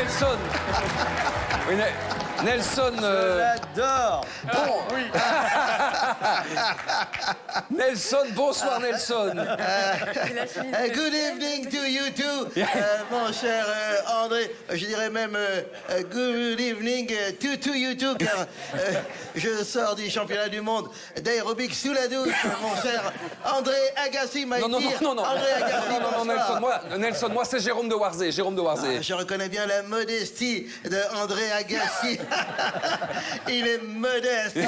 Nelson. Oui, Nelson. J'adore. Bon. Oui. Nelson, bonsoir Nelson. Good evening to you too, mon cher André. Je dirais même good evening to you too, car je sors du championnat du monde d'aérobic sous la douche, mon cher André Agassi, my Non, dear. non, non, non. André Agassi, Non, bonsoir. Nelson, moi c'est Jérôme de Warzé. Je reconnais bien la modestie de André Agassi. Il est modeste.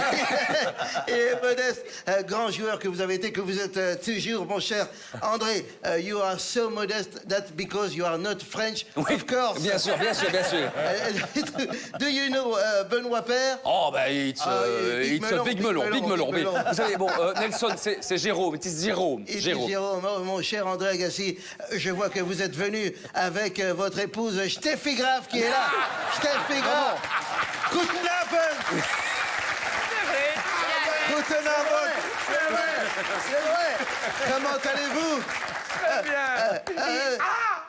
Il est modeste. Grand joueur que vous avez été, que vous êtes toujours, mon cher André. You are so modest that because you are not French, Oui, of course. bien sûr. Do you know Benoît Paire? Oh, bah, it's Big Melon. Mais vous savez, bon, Nelson, c'est Jérôme. It's Jérôme. Jérôme, oh, mon cher André Agassi, je vois que vous êtes venu avec votre épouse Steffi Graf qui est là. Steffi Graf. Guten Abend. Guten Abend. C'est vrai. Comment allez-vous? Très bien.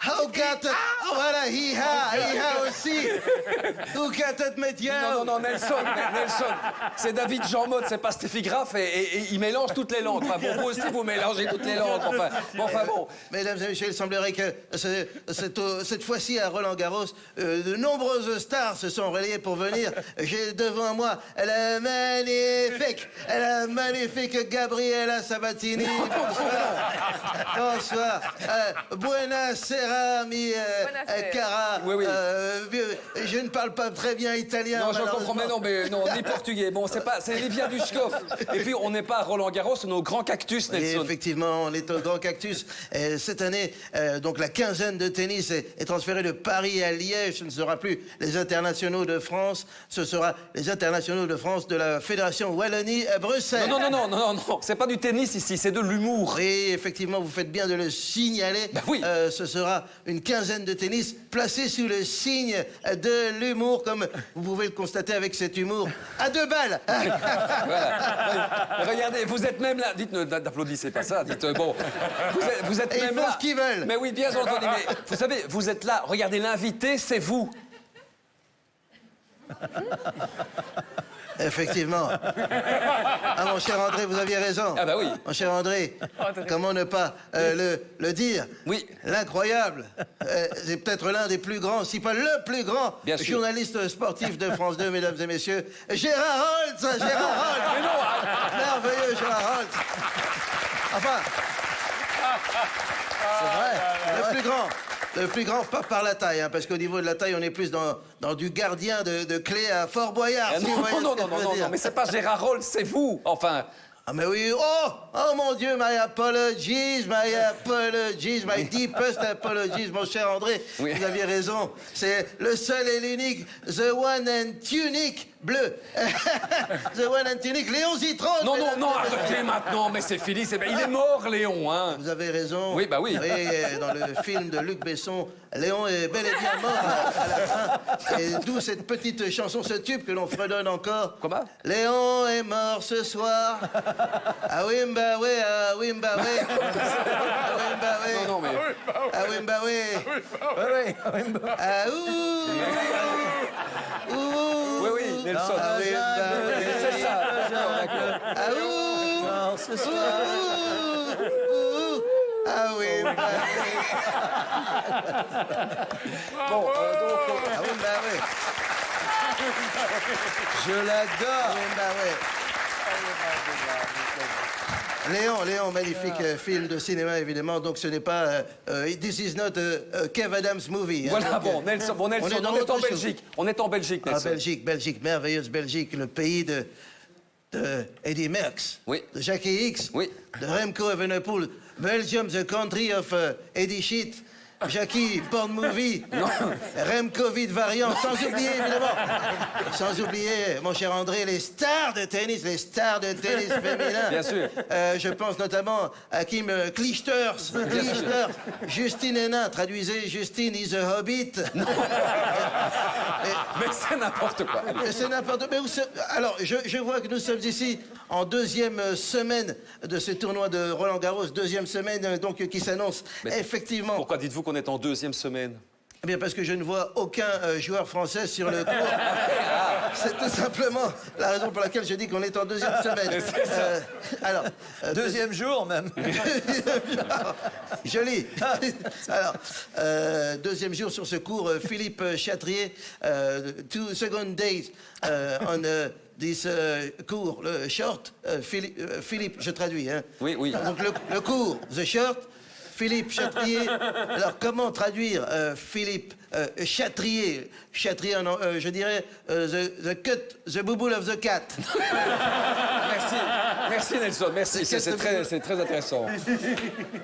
How got it? Voilà, hi-ha aussi. Who got it, métier? Non, Nelson, c'est David Jean Motte, c'est pas Steffi Graf et il mélange toutes les langues. Enfin, bon, vous aussi, vous mélangez toutes les langues. Enfin, bon. Mesdames et messieurs, il semblerait que cette fois-ci à Roland-Garros, de nombreuses stars se sont relayées pour venir. J'ai devant moi la magnifique Gabriela Sabatini. Bonsoir. Buonasera, mi cara. Oui. Je ne parle pas très bien italien. Non, je comprends, mais non, ni portugais. Bon, c'est Livia Dushkov. Et puis, on n'est pas à Roland-Garros, on est au Grand Cactus, Et Nelson. effectivement, on est au Grand Cactus. Et cette année, donc la quinzaine de tennis est transférée de Paris à Liège. Ce ne sera plus les internationaux de France, ce sera les internationaux de France de la Fédération Wallonie-Bruxelles. Non, c'est pas du tennis ici, c'est de l'humour. Oui, effectivement, vous faites bien de le signaler. Ben oui. Ce sera une quinzaine de tennis placés sous le signe de l'humour, comme vous pouvez le constater avec cet humour à 2 balles. Voilà. Regardez, vous êtes même là. Dites, n'applaudissez pas ça. Dites, bon, vous êtes Et même ils font là. ce qu'ils veulent. Mais oui, bien entendu. Mais vous savez, vous êtes là. Regardez, l'invité, c'est vous. Effectivement. Ah, mon cher André, vous aviez raison. Ah bah oui. Mon cher André, comment ne pas le dire? Oui. L'incroyable. C'est peut-être l'un des plus grands, si pas le plus grand Bien sûr. journaliste sportif de France 2, mesdames et messieurs, Gérard Holtz. Mais non, Merveilleux, Gérard Holtz. Enfin, c'est vrai, le plus grand, pas par la taille, hein, parce qu'au niveau de la taille, on est plus dans du gardien de clé à Fort Boyard. si vous voyez ce que je veux dire. mais c'est pas Gérard Rolls, c'est vous. Enfin. Ah, mais oui, oh mon Dieu, my apologies, my deepest apologies, mon cher André. Oui. Vous aviez raison, c'est le seul et l'unique, the one and unique bleu. The one and unique, Léon Zitrone. Non, arrêtez maintenant, mais c'est fini. Il est mort, Léon, hein. Vous avez raison. Oui, bah oui. Oui, dans le film de Luc Besson, Léon est bel et bien mort à la fin. Et d'où cette petite chanson, ce tube que l'on fredonne encore. Comment? Léon est mort ce soir. Ah oui, bah oui, ah oui, bah oui. Ah oui, bah oui. Non, mais. Ah oui, bah oui. Ah ouh. Oui, Nelson. Ah oui, bah oui. C'est ça. D'accord. Ah ouh. Non, ce soir. Ah oui, bah oui. Bon, donc. Ah oui, bah oui. Je l'adore. Oui, bah oui. Léon, magnifique film de cinéma, évidemment. Donc, ce n'est pas... this is not a Kev Adams movie. Hein. Voilà, Donc, bon, Nelson, on est en autre chose. Belgique. On est en Belgique, Ah, Nelson. Belgique, merveilleuse Belgique, le pays de Eddie Merckx, Oui. de Jackie Hicks, Oui. de Remco Evenepoel. Belgium, the country of Eddie Shit. Jackie, porn movie. Remco, vide variant. Sans oublier, évidemment. Sans oublier, mon cher André, les stars de tennis féminin. Bien sûr. Je pense notamment à Kim Clijsters. Justine Hénin, traduisez Justine is a hobbit. Mais c'est n'importe quoi. C'est n'importe quoi. Alors, je vois que nous sommes ici en deuxième semaine de ce tournoi de Roland-Garros. Deuxième semaine, donc, qui s'annonce effectivement. Pourquoi dites-vous qu'on est en deuxième semaine? Eh bien, parce que je ne vois aucun joueur français sur le cours. C'est tout simplement la raison pour laquelle je dis qu'on est en deuxième semaine. Alors, Deuxième jour, même. Joli. Alors, deuxième jour sur ce cours, Philippe Chatrier, 2 second days on this cours, le short. Philippe, je traduis. Hein. Oui, oui. Donc le cours, the short. Philippe Chatrier. Alors, comment traduire Philippe Chatrier? Chatrier, je dirais the cut, the bouboule of the cat. Merci. Merci, Nelson. Merci. C'est très intéressant.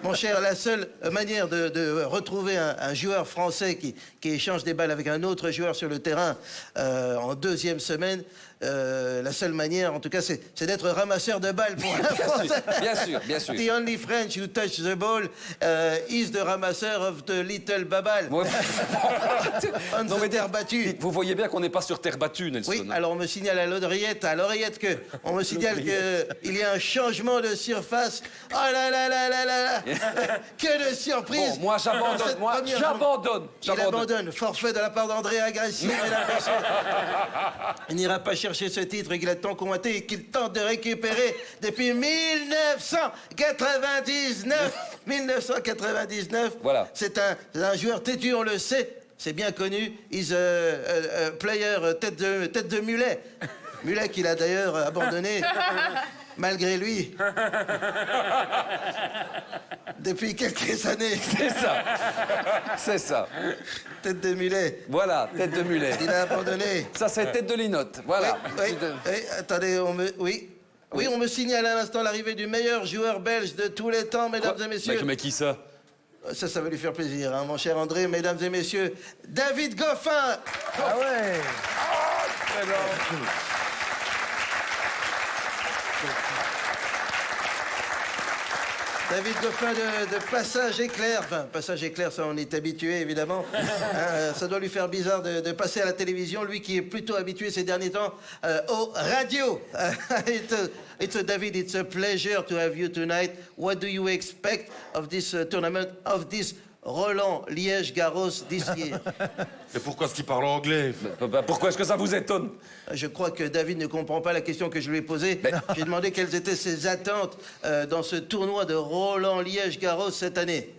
Mon cher, la seule manière de retrouver un joueur français qui échange des balles avec un autre joueur sur le terrain en deuxième semaine, la seule manière, en tout cas, c'est d'être ramasseur de balles pour un Français. Bien sûr, bien sûr. The only French who touch the ball is the ramasseur of the little babal. Ouais. On Non, mais terre battue. Vous voyez bien qu'on n'est pas sur terre battue, Nelson. Oui, alors on me signale à l'oreillette on me signale qu'il y a un changement de surface. Oh là là là là là que de surprise. Bon, moi j'abandonne, Il abandonne. Forfait de la part d'André Agassi. Il n'ira pas chercher ce titre qu'il a tant convoité et qu'il tente de récupérer depuis 1999. 1999. Voilà. C'est un joueur têtu, on le sait. C'est bien connu. He's a player tête de mulet. Mulet qu'il a d'ailleurs abandonné, malgré lui. Depuis quelques années. C'est ça. C'est ça. Tête de mulet. Voilà, tête de mulet. Il a abandonné. Ça, c'est tête de linotte. Voilà. Oui, attendez, Oui, on me signale à l'instant l'arrivée du meilleur joueur belge de tous les temps, mesdames et messieurs. Mais qui ça? Ça va lui faire plaisir, hein, mon cher André, mesdames et messieurs. David Goffin. Ah ouais. David Goffin de Passage Éclair. Enfin, Passage Éclair, ça, on est habitué, évidemment. Ça doit lui faire bizarre de passer à la télévision, lui qui est plutôt habitué ces derniers temps aux radios. David, it's a pleasure to have you tonight. What do you expect of this tournament, of this Roland Liège-Garros this year? Mais pourquoi est-ce qu'il parle anglais? Pourquoi est-ce que ça vous étonne? Je crois que David ne comprend pas la question que je lui ai posée. J'ai demandé quelles étaient ses attentes dans ce tournoi de Roland Liège-Garros cette année.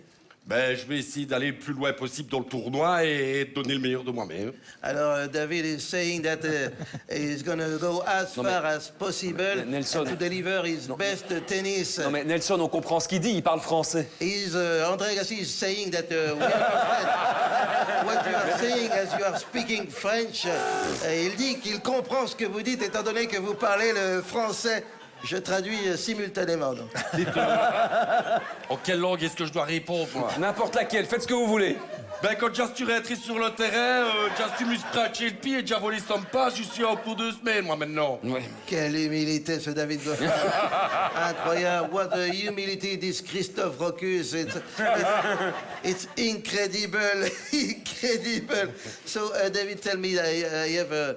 Ben, je vais essayer d'aller le plus loin possible dans le tournoi et donner le meilleur de moi-même. Alors, David is saying that he's going to go as far as possible Nelson. to deliver his best tennis. Non mais Nelson, on comprend ce qu'il dit, il parle français. André Agassi is saying that we understand what you are saying as you are speaking French. Il dit qu'il comprend ce que vous dites étant donné que vous parlez le français. Je traduis simultanément. Donc. En quelle langue est-ce que je dois répondre, moi? N'importe laquelle, faites ce que vous voulez. Ben, quand just tu rentres sur le terrain, just tu me scratches le pied et déjà volé son pas, je suis en pour 2 semaines, moi, maintenant. Oui. Quelle humilité, ce David Goffin. Incroyable. What a humility, this Christophe Rocus. It's incredible. Incredible. So, David, tell me, I have a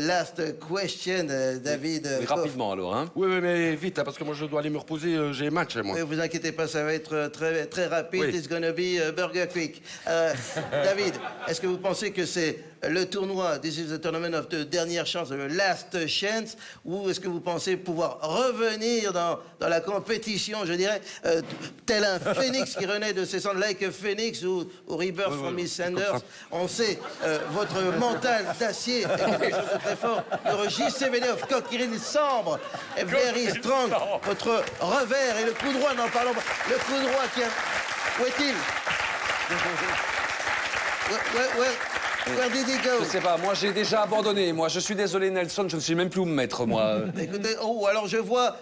last question, David. Oui, rapidement alors, hein. Oui, mais vite, hein, parce que moi, je dois aller me reposer, j'ai match, moi. Ne vous inquiétez pas, ça va être très, très rapide. Oui. It's gonna be Burger Quick. David, est-ce que vous pensez que c'est le tournoi, this is the tournament of the dernière chance, the last chance, ou est-ce que vous pensez pouvoir revenir dans la compétition, je dirais, tel un phénix qui renaît de ses cendres, like a phoenix ou rebirth from his cinders? On sait, votre mental d'acier est quelque chose de très fort. Your JCVD of Coquerine Sambre est very strong. Votre revers et le coup droit, n'en parlons pas. Le coup droit qui a... Où est-il? Where did he go? Je sais pas, moi j'ai déjà abandonné. Moi, je suis désolé, Nelson, je ne sais même plus où me mettre, moi. Écoutez, alors je vois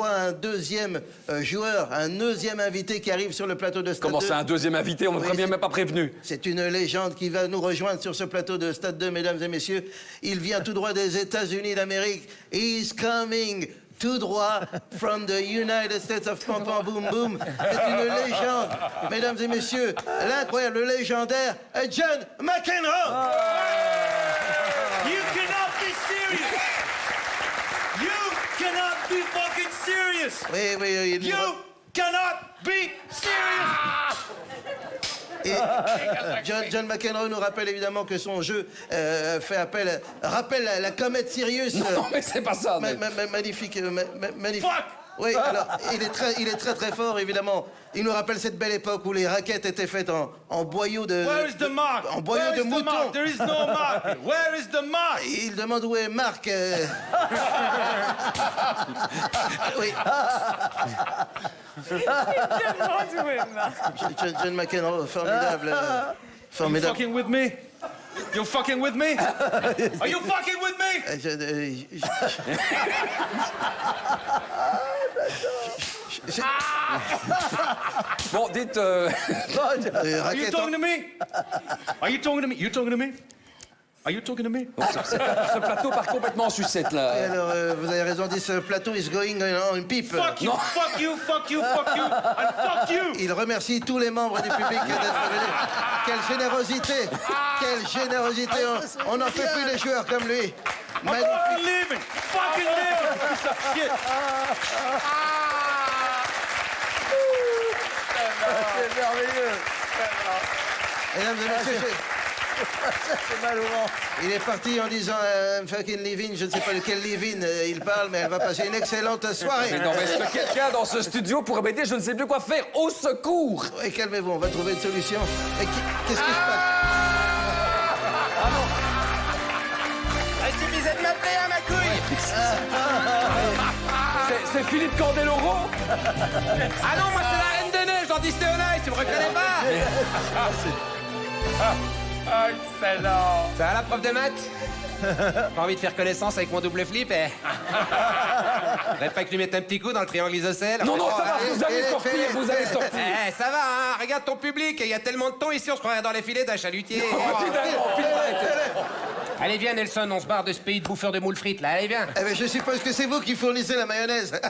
un deuxième joueur, un deuxième invité qui arrive sur le plateau de Stade 2. Comment c'est un deuxième invité? On ne m'a Oui, même pas prévenu. C'est une légende qui va nous rejoindre sur ce plateau de Stade 2, mesdames et messieurs. Il vient tout droit des États-Unis d'Amérique. He's coming tout droit from the United States of Pom Pom Boom Boom. C'est une légende, mesdames et messieurs, l'incroyable, le légendaire John McEnroe. You cannot be serious! You cannot be fucking serious! Oui, il You cannot be serious! Et John McEnroe nous rappelle évidemment que son jeu rappelle la comète Sirius. Non, mais c'est pas ça. mais- Magnifique. Magnifique. Fuck! Oui, alors, il est très très fort, évidemment. Il nous rappelle cette belle époque où les raquettes étaient faites en boyaux de... Where is the mark? En boyaux Where de is the mark? mouton. There is no mark. Where is the mark? Il demande où est Marc. Oui. John McEnroe, formidable. You Formidable. fucking with me? You fucking with me? Are you fucking with me? Bon, dites... Are you Raquette talking to me? Are you talking to me? You talking to me? Are you talking to me? ce plateau part complètement en sucette, là. Alors, vous avez raison, this plateau is going on pipe. Fuck you, fuck you, fuck you, fuck you, and fuck you! Il remercie tous les membres du public d'être venus. Quelle générosité! Quelle générosité! On n'en fait plus des joueurs comme lui. I'm fucking Magnifique. leaving! Fucking leaving! Piece of shit! C'est merveilleux. Mesdames et messieurs, C'est malheureux. il est parti en disant fucking living, je ne sais pas de quel living il parle, mais elle va passer une excellente soirée. Mais non, mais est-ce que quelqu'un dans ce studio pourrait m'aider? Je ne sais plus quoi faire. Au secours! Oui, calmez-vous, on va trouver une solution. Et qu'est-ce qui se passe? Il suffisait de m'appeler à ma couille. C'est Philippe Candeloro? Ah non, moi c'est la Reine des Neiges dans Disney on Ice, tu me reconnais pas? Excellent! Ça va la prof de maths? Pas envie de faire connaissance avec mon double flip, eh? Faudrait pas que je lui mette un petit coup dans le triangle isocèle. Non, non, ça va, vous allez fais-le, sortir, fais-le. vous allez sortir. Eh, ça va, hein? Regarde ton public, il y a tellement de thon ici, on se croirait dans les filets d'un chalutier. Allez, viens, Nelson, on se barre de ce pays de bouffeurs de moules frites, là. Allez, viens. Eh bien, je suppose que c'est vous qui fournissez la mayonnaise. Ok.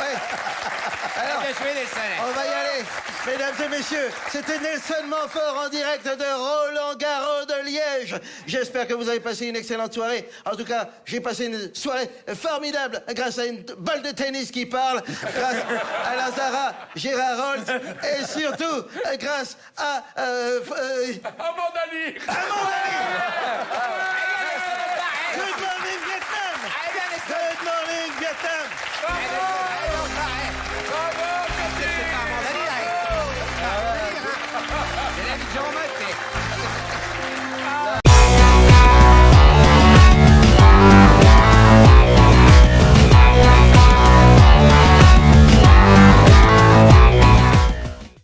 Ouais. Alors, Bien joué, Nelson. on va y aller. Mesdames et messieurs, c'était Nelson Montfort en direct de Roland-Garros de Liège. J'espère que vous avez passé une excellente soirée. En tout cas, j'ai passé une soirée formidable grâce à une balle de tennis qui parle, grâce à Lazara, Gérard Holt et surtout grâce à... Amandali! Good morning, Vietnam! Allez, viens, Nelson. Good morning, Vietnam! Allez, on se barre, eh. C'est pas Amandali, là, eh. C'est la vie de Jean-Marc.